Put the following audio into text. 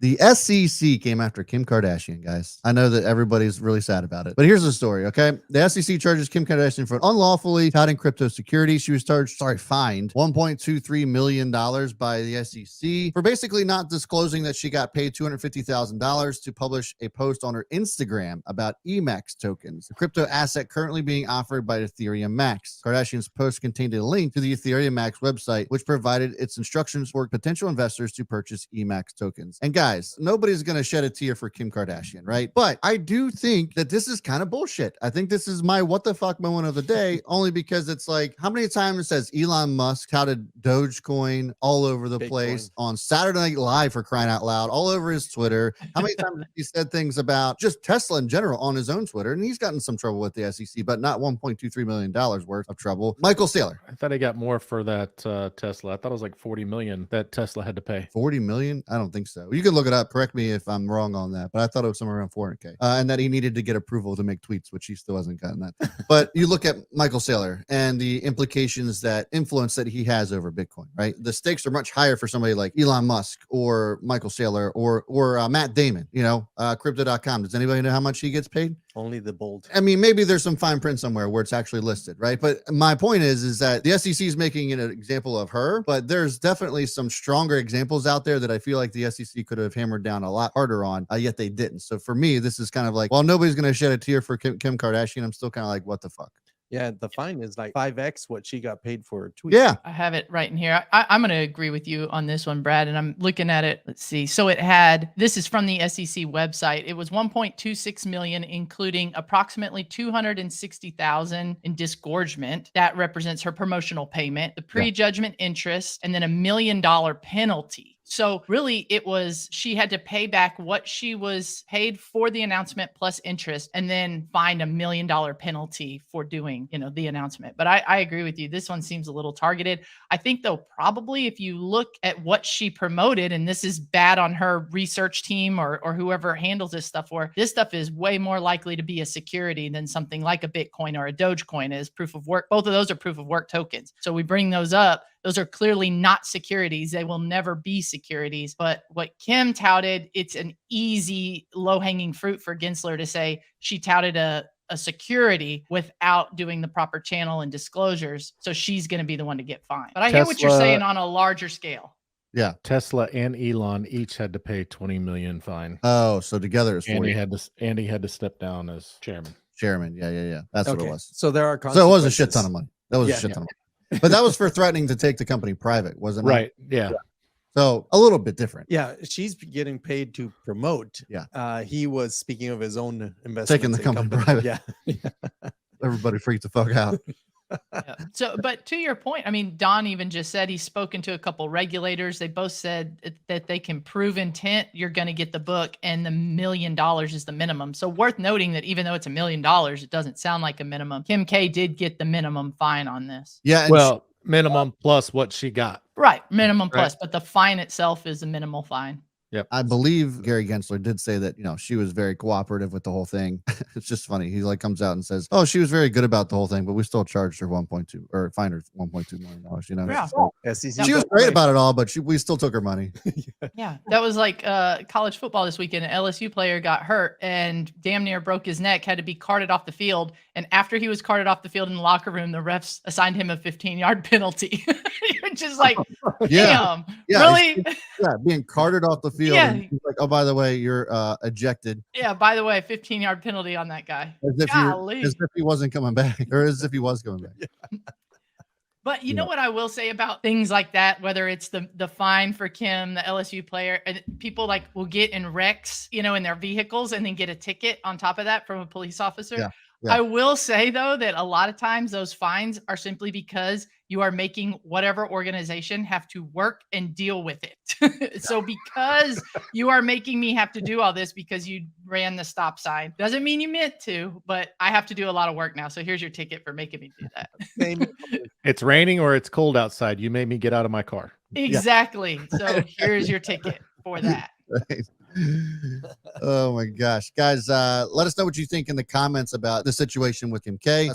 The SEC came after Kim Kardashian, guys. I know that everybody's really sad about it, but here's the story, okay? The SEC charges Kim Kardashian for unlawfully touting crypto securities. She was fined $1.23 million by the SEC for basically not disclosing that she got paid $250,000 to publish a post on her Instagram about Emax tokens, the crypto asset currently being offered by Ethereum Max. Kardashian's post contained a link to the Ethereum Max website, which provided its instructions for potential investors to purchase Emax tokens. And guys, nobody's going to shed a tear for Kim Kardashian, right? But I do think that this is kind of bullshit. I think this is my what the fuck moment of the day, only because it's like, how many times has Elon Musk touted Dogecoin all over the place on Saturday Night Live, for crying out loud, all over his Twitter? How many times has he said things about just Tesla in general on his own Twitter? And he's gotten some trouble with the SEC, but not $1.23 million worth of trouble. Michael Saylor. I thought he got more for that Tesla. I thought it was like 40 million that Tesla had to pay. 40 million? I don't think so. You can look it up. Correct me if I'm wrong on that, but I thought it was somewhere around 400K. And that he needed to get approval to make tweets, which he still hasn't gotten that. But you look at Michael Saylor and the implications, that influence that he has over Bitcoin, right? The stakes are much higher for somebody like Elon Musk or Michael Saylor or Matt Damon, crypto.com. Does anybody know how much he gets paid? Only the bold. I mean, maybe there's some fine print somewhere where it's actually listed, right? But my point is that the SEC is making an example of her, but there's definitely some stronger examples out there that I feel like the SEC could have hammered down a lot harder on, yet they didn't. So for me, this is kind of like, well, nobody's going to shed a tear for Kim Kardashian. I'm still kind of like, what the fuck? Yeah, the fine is like 5x what she got paid for a tweet. Yeah. I have it right in here. I'm going to agree with you on this one, Brad, and I'm looking at it. Let's see. So this is from the SEC website. It was 1.26 million, including approximately 260,000 in disgorgement. That represents her promotional payment, the prejudgment interest, and then $1 million penalty. So really she had to pay back what she was paid for the announcement plus interest, and then find $1 million penalty for doing, the announcement. But I agree with you. This one seems a little targeted. I think though, probably if you look at what she promoted, and this is bad on her research team or whoever handles this stuff for, this stuff is way more likely to be a security than something like a Bitcoin or a Dogecoin is proof of work. Both of those are proof of work tokens. So we bring those up. Those are clearly not securities. They will never be securities. But what Kim touted, it's an easy low-hanging fruit for Gensler to say she touted a security without doing the proper channel and disclosures. So she's going to be the one to get fined. But I hear what you're saying on a larger scale. Yeah. Tesla and Elon each had to pay 20 million fine. Oh, so together it's 40. Andy had to step down as chairman. Yeah. That's what it was. So there are consequences. So it was a shit ton of money. That was a shit ton of money. But that was for threatening to take the company private, wasn't it? Right. Yeah. So a little bit different. Yeah. She's getting paid to promote. Yeah. He was speaking of his own investment. Taking the company private. Yeah. Everybody freaked the fuck out. Yeah. So, but to your point, I mean, Don even just said he's spoken to a couple regulators. They both said that they can prove intent. You're going to get the book, and the $1 million is the minimum. So worth noting that even though it's $1 million, it doesn't sound like a minimum. Kim K did get the minimum fine on this. Yeah. Well, minimum plus what she got. Right. Minimum plus, but the fine itself is a minimal fine. Yep. I believe Gary Gensler did say that, she was very cooperative with the whole thing. It's just funny. He comes out and says, oh, she was very good about the whole thing, but we still charged her fined her $1.2 million, Yeah. So, she was great about it all, but we still took her money. Yeah. That was like college football this weekend. An LSU player got hurt and damn near broke his neck, had to be carted off the field. And after he was carted off the field in the locker room, the refs assigned him a 15-yard penalty. You're just like, damn, really? Yeah, being carted off the field. Yeah. And he's like, oh, by the way, you're ejected. Yeah, by the way, 15-yard penalty on that guy. As if he wasn't coming back, or as if he was coming back. Yeah. But you know what I will say about things like that, whether it's the fine for Kim, the LSU player, and people will get in wrecks, in their vehicles and then get a ticket on top of that from a police officer. Yeah. I will say, though, that a lot of times those fines are simply because you are making whatever organization have to work and deal with it. So because you are making me have to do all this because you ran the stop sign, doesn't mean you meant to, but I have to do a lot of work now. So here's your ticket for making me do that. It's raining or it's cold outside. You made me get out of my car. Exactly. Yeah. So here's your ticket for that. Right. Oh my gosh, guys, let us know what you think in the comments about the situation with Kim K.